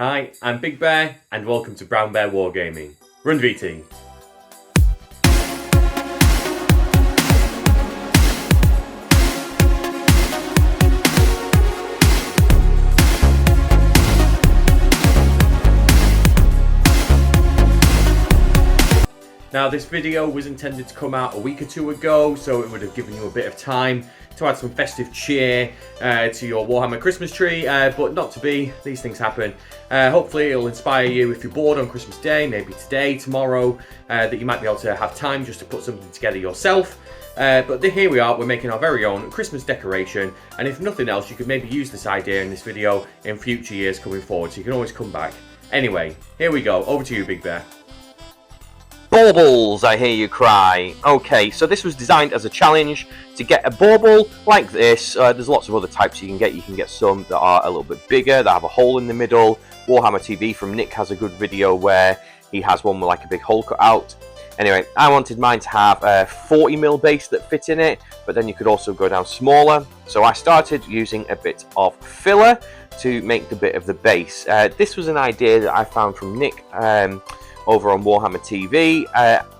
Hi, I'm Big Bear, and welcome to Brown Bear Wargaming. Run VT! Now this video was intended to come out a week or two ago, so it would have given you a bit of time to add some festive cheer to your Warhammer Christmas tree, but not to be. These things happen. Hopefully it'll inspire you if you're bored on Christmas Day, maybe today, tomorrow, that you might be able to have time just to put something together yourself. But here we are, we're making our very own Christmas decoration, and if nothing else, you could maybe use this idea in this video in future years coming forward, so you can always come back. Anyway, here we go, over to you, Big Bear. Baubles, I hear you cry. Okay, so this was designed as a challenge to get a bauble like this. There's lots of other types you can get. You can get some that are a little bit bigger, that have a hole in the middle. Warhammer TV from Nick has a good video where he has one with like a big hole cut out. Anyway, I wanted mine to have a 40mm base that fit in it, but then you could also go down smaller. So I started using a bit of filler to make the bit of the base. This was an idea that I found from Nick over on Warhammer TV.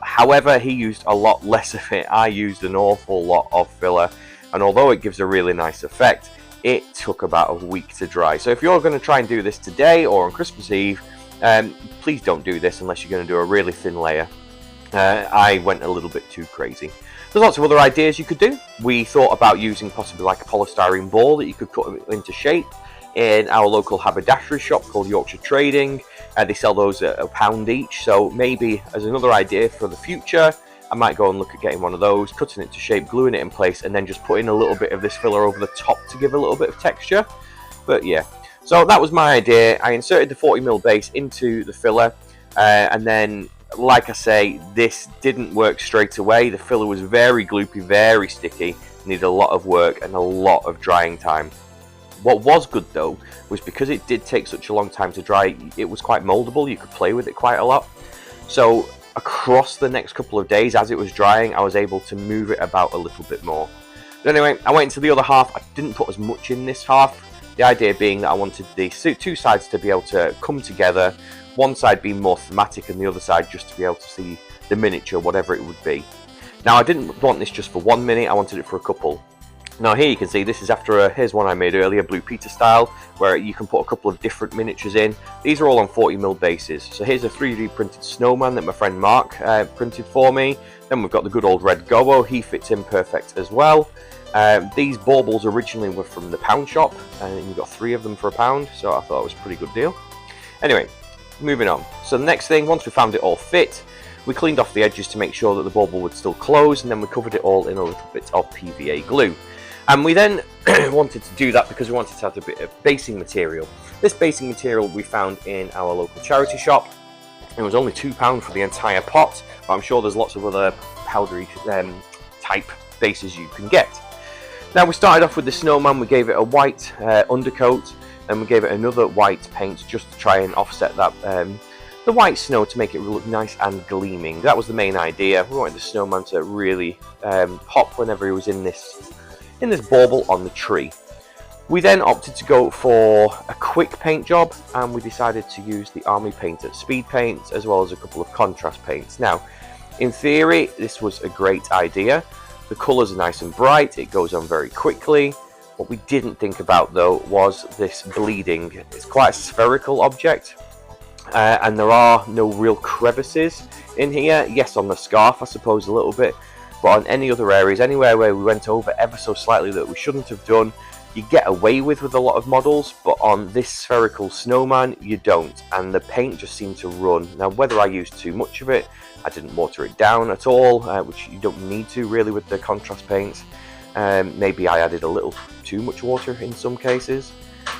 However, he used a lot less of it. I used an awful lot of filler, and although it gives a really nice effect, it took about a week to dry. So if you're going to try and do this today or on Christmas Eve, please don't do this unless you're going to do a really thin layer. I went a little bit too crazy. There's lots of other ideas you could do. We thought about using possibly like a polystyrene ball that you could cut into shape in our local haberdashery shop called Yorkshire Trading. They sell those at £1 each, so maybe as another idea for the future, I might go and look at getting one of those, cutting it to shape, gluing it in place, and then just putting a little bit of this filler over the top to give a little bit of texture. But yeah, so that was my idea. I inserted the 40mm base into the filler, and then, like I say, this didn't work straight away. The filler was very gloopy, very sticky, needed a lot of work and a lot of drying time. What was good though was because it did take such a long time to dry, it was quite moldable. You could play with it quite a lot. So across the next couple of days as it was drying, I was able to move it about a little bit more. But anyway, I went into the other half. I didn't put as much in this half. The idea being that I wanted the two sides to be able to come together. One side being more thematic and the other side just to be able to see the miniature, whatever it would be. Now I didn't want this just for 1 minute, I wanted it for a couple. Now here you can see this is after here's one I made earlier, Blue Peter style, where you can put a couple of different miniatures in. These are all on 40mm bases. So here's a 3D printed snowman that my friend Mark printed for me. Then we've got the good old red Gobo, he fits in perfect as well. These baubles originally were from the pound shop, and you got 3 of them for £1, so I thought it was a pretty good deal. Anyway, moving on. So the next thing, once we found it all fit, we cleaned off the edges to make sure that the bauble would still close, and then we covered it all in a little bit of PVA glue. And we then wanted to do that because we wanted to have a bit of basing material. This basing material we found in our local charity shop. It was only £2 for the entire pot, but I'm sure there's lots of other powdery type bases you can get. Now we started off with the snowman. We gave it a white undercoat, and we gave it another white paint just to try and offset that the white snow to make it look nice and gleaming. That was the main idea. We wanted the snowman to really pop whenever he was in this bauble on the tree. We then opted to go for a quick paint job, and we decided to use the Army Painter Speed Paint as well as a couple of contrast paints. Now, in theory, this was a great idea. The colours are nice and bright, it goes on very quickly. What we didn't think about though was this bleeding. It's quite a spherical object, and there are no real crevices in here. Yes, on the scarf I suppose a little bit, but on any other areas, anywhere where we went over ever so slightly that we shouldn't have done, you get away with a lot of models, but on this spherical snowman you don't, and the paint just seemed to run. Now whether I used too much of it, I didn't water it down at all, which you don't need to really with the contrast paints. Maybe I added a little too much water in some cases,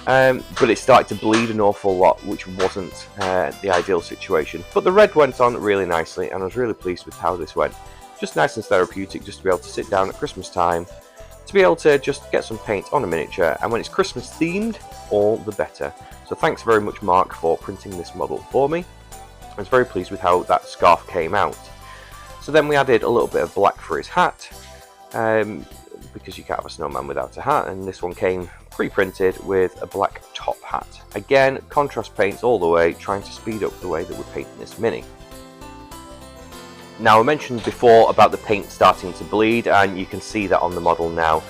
but it started to bleed an awful lot, which wasn't the ideal situation. But the red went on really nicely, and I was really pleased with how this went. Just nice and therapeutic just to be able to sit down at Christmas time, to be able to just get some paint on a miniature, and when it's Christmas themed, all the better. So thanks very much Mark for printing this model for me. I was very pleased with how that scarf came out. So then we added a little bit of black for his hat, because you can't have a snowman without a hat, and this one came pre-printed with a black top hat. Again, contrast paints all the way, trying to speed up the way that we're painting this mini. Now, I mentioned before about the paint starting to bleed, and you can see that on the model now.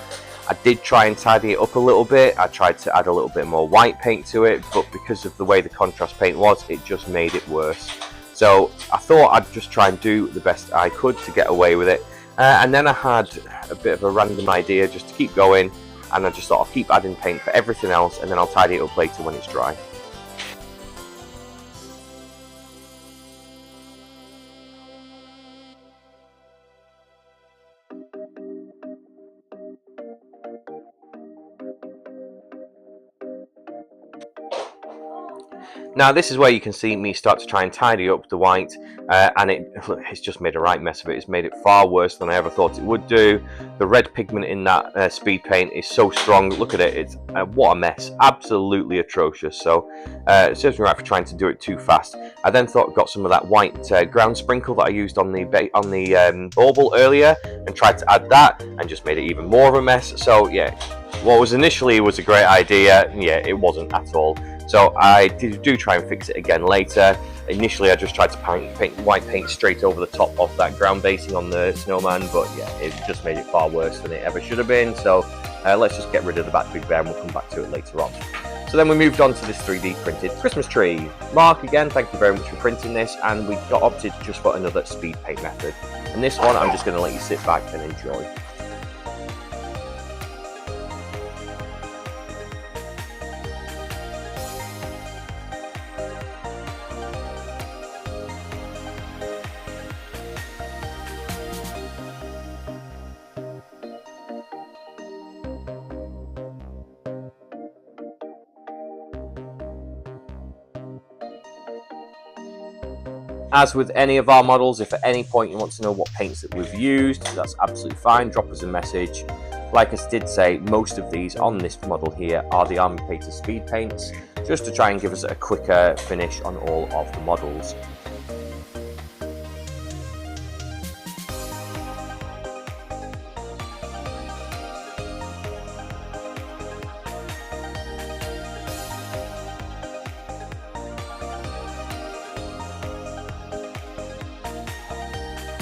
I did try and tidy it up a little bit. I tried to add a little bit more white paint to it, but because of the way the contrast paint was, it just made it worse. So I thought I'd just try and do the best I could to get away with it. And then I had a bit of a random idea just to keep going, and I just thought I'll keep adding paint for everything else, and then I'll tidy it up later when it's dry. Now this is where you can see me start to try and tidy up the white, and it's just made a right mess of it. It's made it far worse than I ever thought it would do. The red pigment in that speed paint is so strong. Look at it, it's what a mess, absolutely atrocious. So it serves me right for trying to do it too fast. I then got some of that white ground sprinkle that I used on the bauble earlier, and tried to add that, and just made it even more of a mess. So yeah, what was initially was a great idea, yeah, it wasn't at all. So I do try and fix it again later. Initially I just tried to paint white paint straight over the top of that ground basing on the snowman, but yeah, it just made it far worse than it ever should have been. So let's just get rid of the back big bear, and we'll come back to it later on. So then we moved on to this 3D printed Christmas tree. Mark, again, thank you very much for printing this, and we got opted just for another speed paint method. And this one I'm just going to let you sit back and enjoy. As with any of our models, if at any point you want to know what paints that we've used, that's absolutely fine, drop us a message. Like I did say, most of these on this model here are the Army Painter speed paints, just to try and give us a quicker finish on all of the models.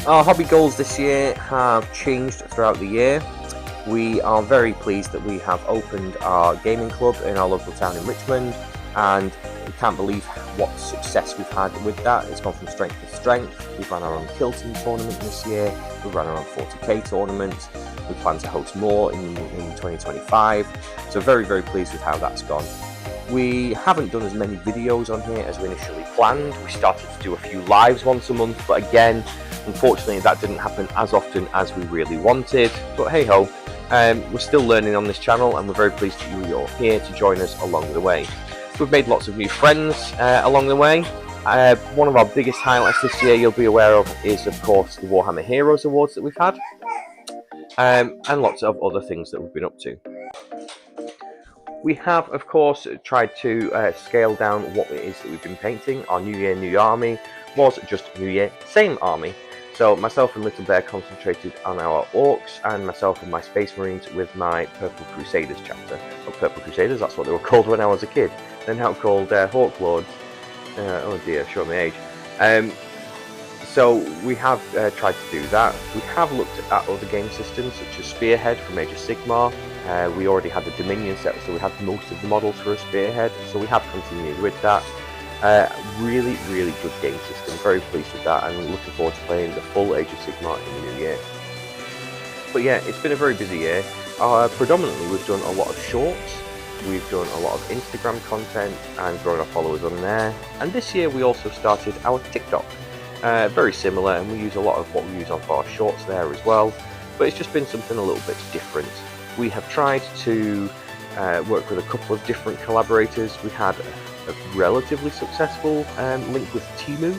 Our hobby goals this year have changed throughout the year. We are very pleased that we have opened our gaming club in our local town in Richmond, and we can't believe what success we've had with that. It's gone from strength to strength. We've run our own kilting tournament this year, we've run our own 40k tournament, we plan to host more in 2025, so very pleased with how that's gone. We haven't done as many videos on here as we initially planned. We started to do a few lives once a month, but again, unfortunately that didn't happen as often as we really wanted, but hey ho, we're still learning on this channel, and we're very pleased that you're here to join us along the way. We've made lots of new friends along the way. One of our biggest highlights this year you'll be aware of is of course the Warhammer Heroes Awards that we've had, and lots of other things that we've been up to. We have, of course, tried to scale down what it is that we've been painting. Our New Year, New Army was just New Year, same army. So myself and Little Bear concentrated on our Orcs, and myself and my Space Marines with my Purple Crusaders chapter. Well, Purple Crusaders, that's what they were called when I was a kid. They're now called Hawk Lords. Oh dear, show me age. So we have tried to do that. We have looked at other game systems such as Spearhead from Age of Sigmar. We already had the Dominion set, so we had most of the models for a Spearhead, so we have continued with that. Really good game system, very pleased with that, and looking forward to playing the full Age of Sigmar in the new year. But yeah, it's been a very busy year. Predominantly we've done a lot of shorts, we've done a lot of Instagram content and grown our followers on there, and this year we also started our TikTok. Very similar, and we use a lot of what we use on for our shorts there as well, but it's just been something a little bit different. We have tried to work with a couple of different collaborators. We had a relatively successful link with Temu,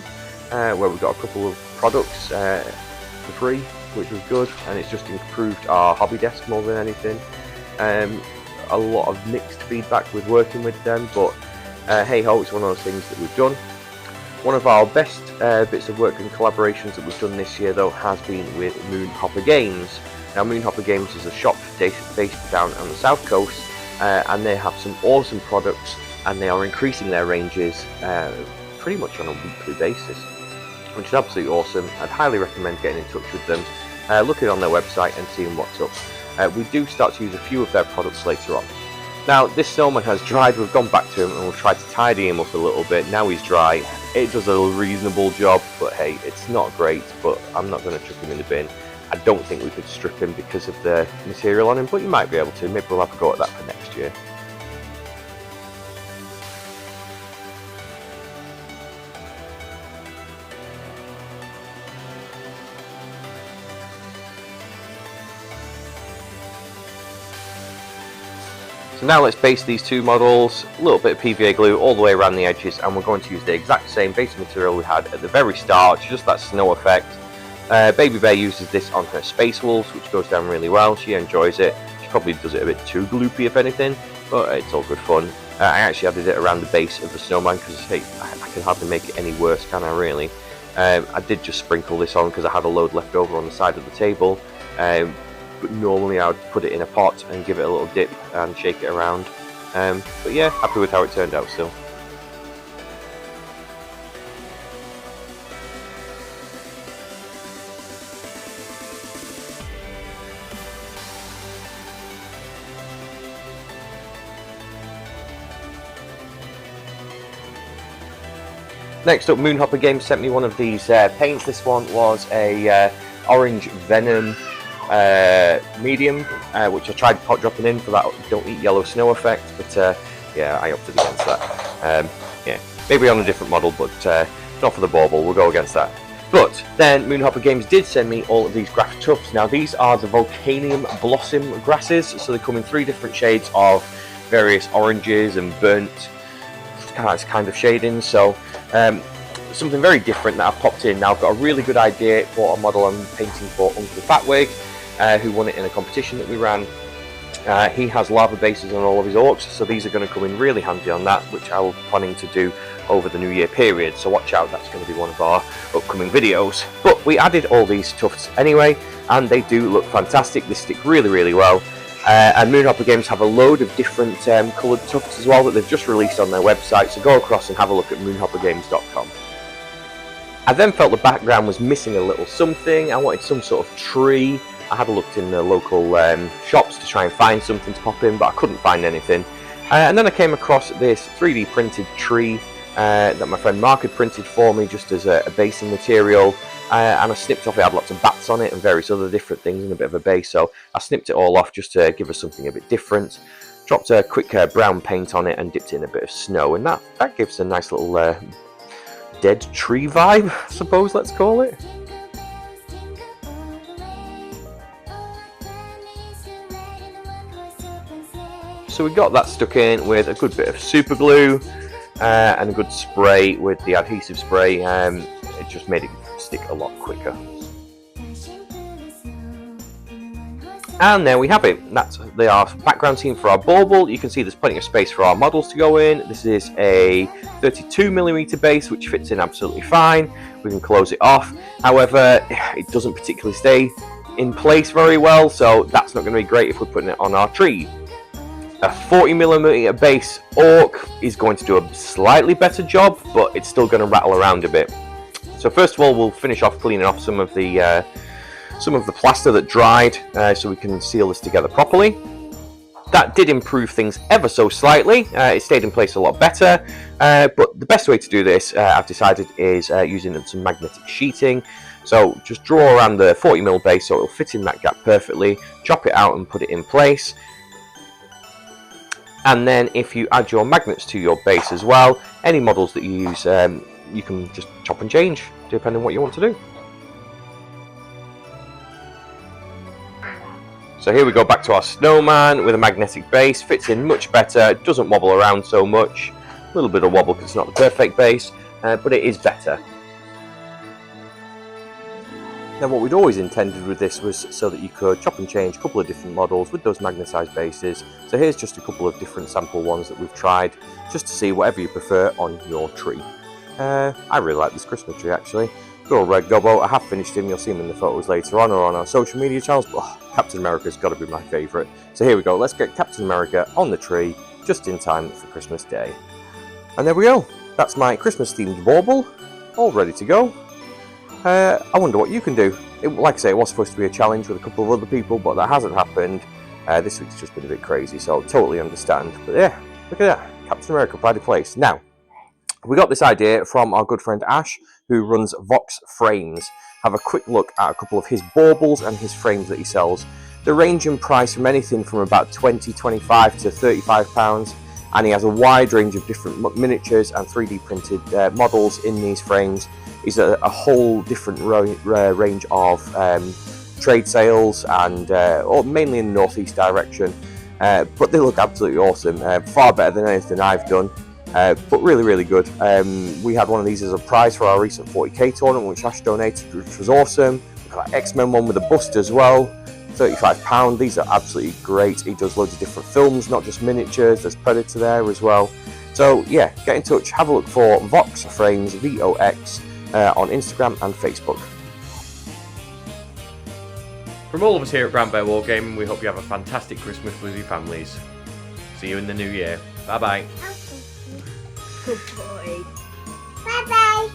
where we got a couple of products for free, which was good, and it's just improved our hobby desk more than anything. A lot of mixed feedback with working with them, but hey ho, it's one of those things that we've done. One of our best bits of work and collaborations that we've done this year though has been with Moonhopper Games. Now Moonhopper Games is a shop based down on the south coast, and they have some awesome products, and they are increasing their ranges pretty much on a weekly basis, which is absolutely awesome. I'd highly recommend getting in touch with them, looking on their website and seeing what's up. We do start to use a few of their products later on. Now, this snowman has dried. We've gone back to him and we've tried to tidy him up a little bit. Now he's dry. It does a reasonable job, but hey, it's not great, but I'm not going to chuck him in the bin. I don't think we could strip him because of the material on him, but you might be able to. Maybe we'll have a go at that for next year. So now let's base these two models, a little bit of PVA glue all the way around the edges, and we're going to use the exact same base material we had at the very start, just that snow effect. Baby Bear uses this on her Space Wolves, which goes down really well. She enjoys it. She probably does it a bit too gloopy if anything, but it's all good fun. I actually added it around the base of the snowman because hey, I can hardly make it any worse, can I really? I did just sprinkle this on because I had a load left over on the side of the table. But normally I would put it in a pot and give it a little dip and shake it around. But yeah, happy with how it turned out still. Next up, Moonhopper Games sent me one of these paints. This one was a orange venom medium, which I tried pot dropping in for that don't eat yellow snow effect, but yeah, I opted against that. Yeah, maybe on a different model, but not for the Bauble, we'll go against that. But then Moonhopper Games did send me all of these grass tufts. Now these are the Volcanium Blossom grasses, so they come in 3 different shades of various oranges and burnt kind of shadings, so something very different that I've popped in. Now I've got a really good idea for a model I'm painting for Uncle Fatwig, who won it in a competition that we ran. He has lava bases on all of his orcs, so these are going to come in really handy on that, which I'm planning to do over the New Year period, so watch out, that's going to be one of our upcoming videos. But we added all these tufts anyway, and they do look fantastic. They stick really well. And Moonhopper Games have a load of different coloured tufts as well that they've just released on their website, so go across and have a look at moonhoppergames.com. I then felt the background was missing a little something. I wanted some sort of tree. I had looked in the local shops to try and find something to pop in, but I couldn't find anything. And then I came across this 3D printed tree that my friend Mark had printed for me just as a basing material. And I snipped off it. It had lots of bats on it and various other different things and a bit of a base, so I snipped it all off just to give us something a bit different. Dropped a quick brown paint on it and dipped it in a bit of snow, and that gives a nice little dead tree vibe, I suppose, let's call it. So we got that stuck in with a good bit of super glue and a good spray with the adhesive spray. It just made it stick a lot quicker. And there we have it. That's our background scene for our Bauble. You can see there's plenty of space for our models to go in. This is a 32mm base, which fits in absolutely fine. We can close it off. However, it doesn't particularly stay in place very well, so that's not going to be great if we're putting it on our tree. A 40mm base orc is going to do a slightly better job, but it's still going to rattle around a bit. So first of all, we'll finish off cleaning off some of the plaster that dried, so we can seal this together properly. That did improve things ever so slightly. It stayed in place a lot better, but the best way to do this, I've decided, is using some magnetic sheeting. So just draw around the 40mm base so it'll fit in that gap perfectly, chop it out and put it in place. And then if you add your magnets to your base as well, any models that you use, you can just chop and change depending on what you want to do. So here we go back to our snowman with a magnetic base. Fits in much better, doesn't wobble around so much. A little bit of wobble because it's not the perfect base, but it is better. Now what we'd always intended with this was so that you could chop and change a couple of different models with those magnetised bases. So here's just a couple of different sample ones that we've tried, just to see whatever you prefer on your tree. I really like this Christmas tree actually. Good old Red Gobbo. I have finished him. You'll see him in the photos later on or on our social media channels. But Captain America's got to be my favourite. So here we go. Let's get Captain America on the tree just in time for Christmas Day. And there we go. That's my Christmas-themed bauble, all ready to go. I wonder what you can do. Like I say, it was supposed to be a challenge with a couple of other people, but that hasn't happened. This week's just been a bit crazy, so totally understand. But yeah, look at that. Captain America, pride of place. Now, we got this idea from our good friend Ash, who runs Vox Frames. Have a quick look at a couple of his baubles and his frames that he sells. They range in price from anything from about £20, £25 to £35, and he has a wide range of different miniatures and 3D printed models in these frames. He's a whole different range of trade sales, and mainly in the northeast direction. But they look absolutely awesome, far better than anything I've done. But really, really good. We had one of these as a prize for our recent 40k tournament, which Ash donated, which was awesome. We've got an X-Men one with a bust as well, £35. These are absolutely great. He does loads of different films, not just miniatures. There's Predator there as well. So yeah, get in touch. Have a look for Vox Frames, VOX, on Instagram and Facebook. From all of us here at Brown Bear Wargaming, we hope you have a fantastic Christmas with your families. See you in the new year. Bye bye. Good boy. Bye bye.